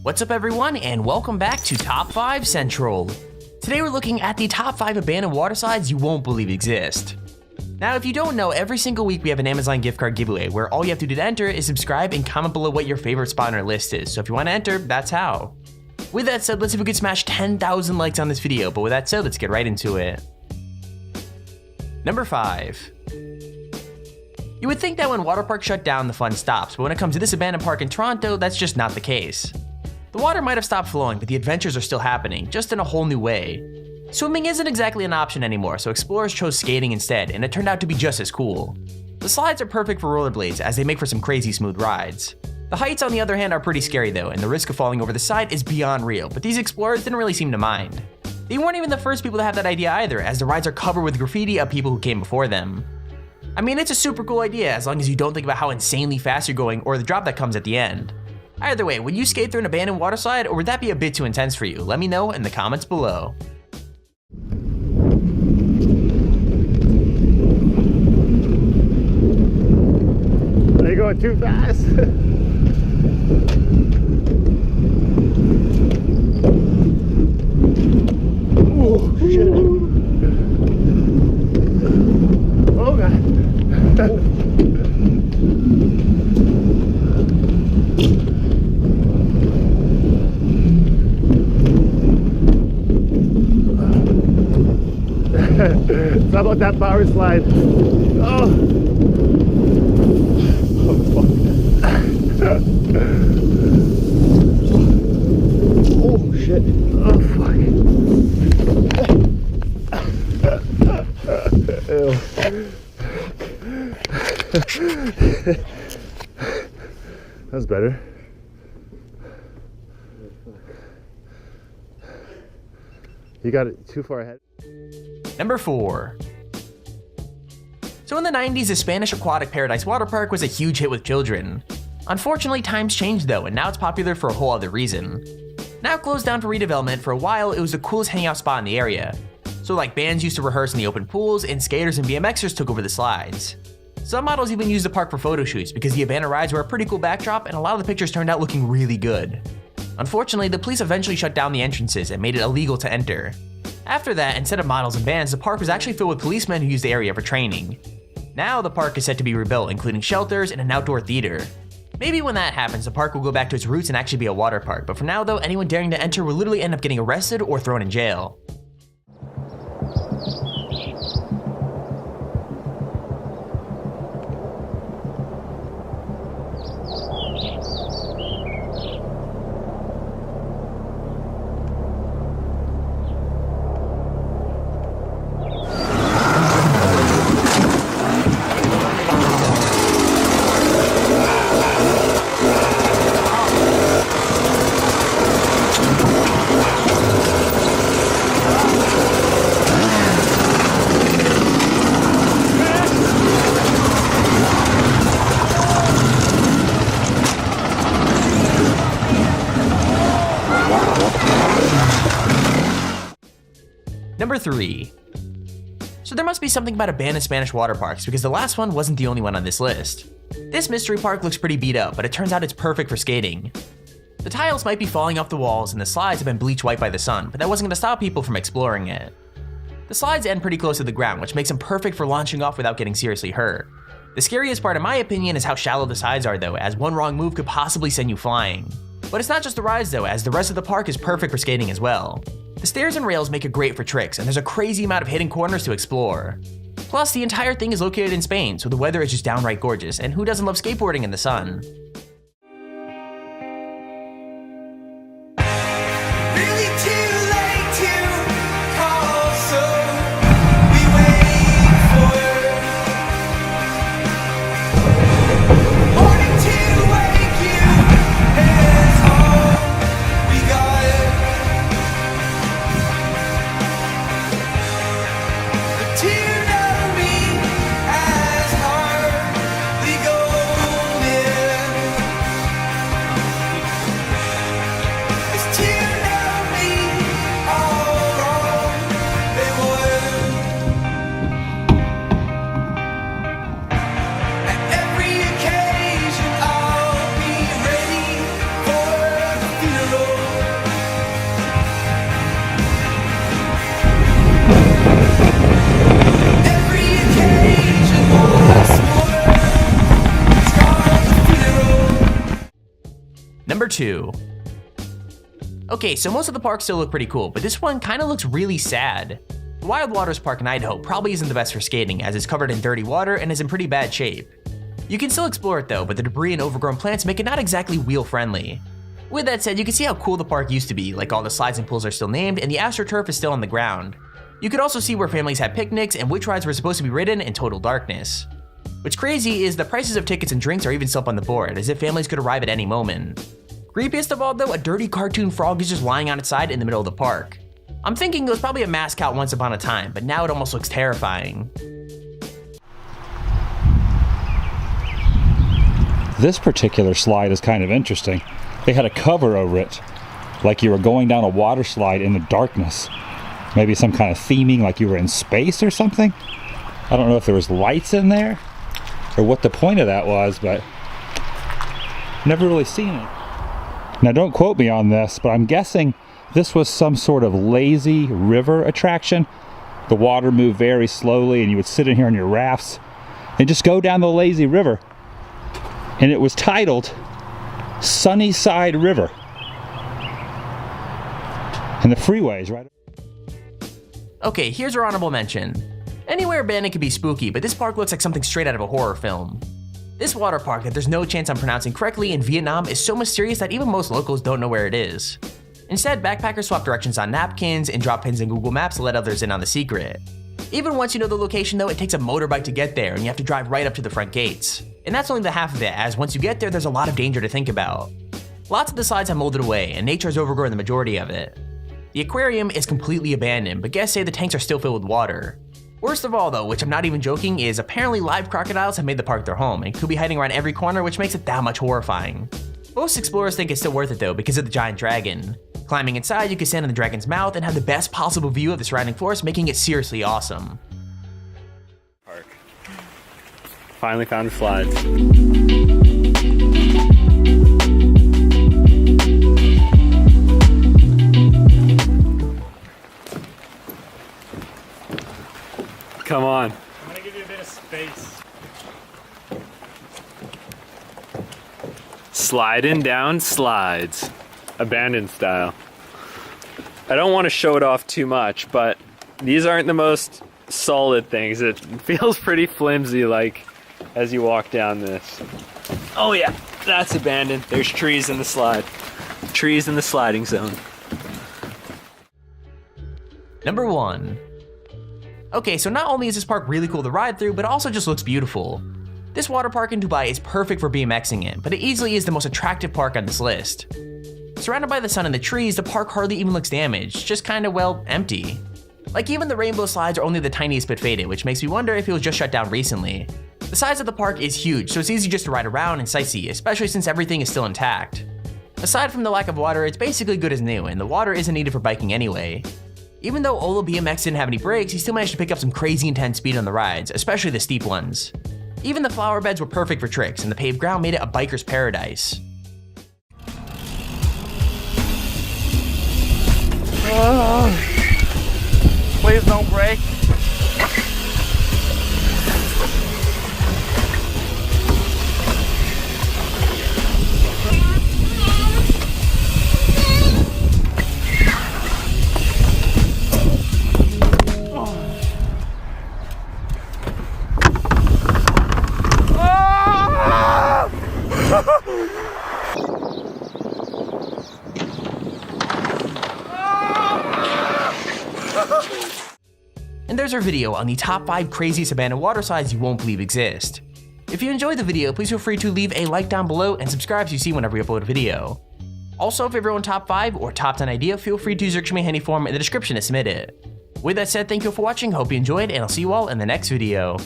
What's up everyone, and welcome back to Top 5 Central. Today we're looking at the top 5 abandoned water slides you won't believe exist. Now if you don't know, every single week we have an Amazon gift card giveaway where all you have to do to enter is subscribe and comment below what your favorite spot on our list is, so if you want to enter, that's how. With that said, let's see if we can smash 10,000 likes on this video, but with that said, let's get right into it. Number 5. You would think that when water parks shut down, the fun stops, but when it comes to this abandoned park in Toronto, that's just not the case. The water might have stopped flowing, but the adventures are still happening, just in a whole new way. Swimming isn't exactly an option anymore, so explorers chose skating instead, and it turned out to be just as cool. The slides are perfect for rollerblades, as they make for some crazy smooth rides. The heights, on the other hand, are pretty scary though, and the risk of falling over the side is beyond real, but these explorers didn't really seem to mind. They weren't even the first people to have that idea either, as the rides are covered with graffiti of people who came before them. I mean, it's a super cool idea as long as you don't think about how insanely fast you're going or the drop that comes at the end. Either way, would you skate through an abandoned water slide, or would that be a bit too intense for you? Let me know in the comments below. Are you going too fast? Oh shit. Oh god. It's about that power slide. Oh, fuck. Oh shit. Oh fuck. Ew. That's better. You got it too far ahead. Number 4. So in the 90s, the Spanish aquatic paradise water park was a huge hit with children. Unfortunately, times changed though, and now it's popular for a whole other reason. Now closed down for redevelopment, for a while it was the coolest hangout spot in the area. So like bands used to rehearse in the open pools, and skaters and BMXers took over the slides. Some models even used the park for photo shoots because the abandoned rides were a pretty cool backdrop and a lot of the pictures turned out looking really good. Unfortunately, the police eventually shut down the entrances and made it illegal to enter. After that, instead of models and bands, the park was actually filled with policemen who used the area for training. Now the park is set to be rebuilt, including shelters and an outdoor theater. Maybe when that happens, the park will go back to its roots and actually be a water park, but for now though, anyone daring to enter will literally end up getting arrested or thrown in jail. Number 3. So there must be something about abandoned Spanish water parks because the last one wasn't the only one on this list. This mystery park looks pretty beat up, but it turns out it's perfect for skating. The tiles might be falling off the walls and the slides have been bleached white by the sun, but that wasn't going to stop people from exploring it. The slides end pretty close to the ground, which makes them perfect for launching off without getting seriously hurt. The scariest part in my opinion is how shallow the sides are though, as one wrong move could possibly send you flying. But it's not just the rides though, as the rest of the park is perfect for skating as well. The stairs and rails make it great for tricks, and there's a crazy amount of hidden corners to explore. Plus, the entire thing is located in Spain, so the weather is just downright gorgeous, and who doesn't love skateboarding in the sun? 2. Okay, so most of the parks still look pretty cool, but this one kinda looks really sad. The Wild Waters Park in Idaho probably isn't the best for skating, as it's covered in dirty water and is in pretty bad shape. You can still explore it though, but the debris and overgrown plants make it not exactly wheel friendly. With that said, you can see how cool the park used to be, like all the slides and pools are still named and the AstroTurf is still on the ground. You could also see where families had picnics and which rides were supposed to be ridden in total darkness. What's crazy is the prices of tickets and drinks are even still up on the board, as if families could arrive at any moment. Creepiest of all though, a dirty cartoon frog is just lying on its side in the middle of the park. I'm thinking it was probably a mascot once upon a time, but now it almost looks terrifying. This particular slide is kind of interesting. They had a cover over it, like you were going down a water slide in the darkness. Maybe some kind of theming, like you were in space or something. I don't know if there was lights in there or what the point of that was, but never really seen it. Now don't quote me on this, but I'm guessing this was some sort of lazy river attraction. The water moved very slowly and you would sit in here on your rafts and just go down the lazy river. And it was titled Sunnyside River. And the freeways, right? Okay, here's our honorable mention. Anywhere abandoned can be spooky, but this park looks like something straight out of a horror film. This water park that there's no chance I'm pronouncing correctly in Vietnam is so mysterious that even most locals don't know where it is. Instead, backpackers swap directions on napkins and drop pins in Google Maps to let others in on the secret. Even once you know the location though, it takes a motorbike to get there and you have to drive right up to the front gates. And that's only the half of it, as once you get there, there's a lot of danger to think about. Lots of the slides have molded away, and nature has overgrown the majority of it. The aquarium is completely abandoned, but guests say the tanks are still filled with water. Worst of all though, which I'm not even joking, is apparently live crocodiles have made the park their home, and could be hiding around every corner, which makes it that much horrifying. Most explorers think it's still worth it though, because of the giant dragon. Climbing inside, you can stand in the dragon's mouth and have the best possible view of the surrounding forest, making it seriously awesome. Park. Finally found the slides. Come on. I'm gonna give you a bit of space. Sliding down slides. Abandoned style. I don't want to show it off too much, but these aren't the most solid things. It feels pretty flimsy, like, as you walk down this. Oh yeah, that's abandoned. There's trees in the slide. Trees in the sliding zone. Number 1. Okay, so not only is this park really cool to ride through, but it also just looks beautiful. This water park in Dubai is perfect for BMXing in, but it easily is the most attractive park on this list. Surrounded by the sun and the trees, the park hardly even looks damaged, just kinda, well, empty. Like even the rainbow slides are only the tiniest bit faded, which makes me wonder if it was just shut down recently. The size of the park is huge, so it's easy just to ride around and sightsee, especially since everything is still intact. Aside from the lack of water, it's basically good as new, and the water isn't needed for biking anyway. Even though Olo BMX didn't have any brakes, he still managed to pick up some crazy intense speed on the rides, especially the steep ones. Even the flower beds were perfect for tricks, and the paved ground made it a biker's paradise. Please don't break. And there's our video on the top 5 craziest abandoned water slides you won't believe exist. If you enjoyed the video, please feel free to leave a like down below and subscribe so you see whenever we upload a video. Also, if you have your own top 5 or top 10 idea, feel free to use your Extremely Handy form in the description to submit it. With that said, thank you for watching, hope you enjoyed, and I'll see you all in the next video.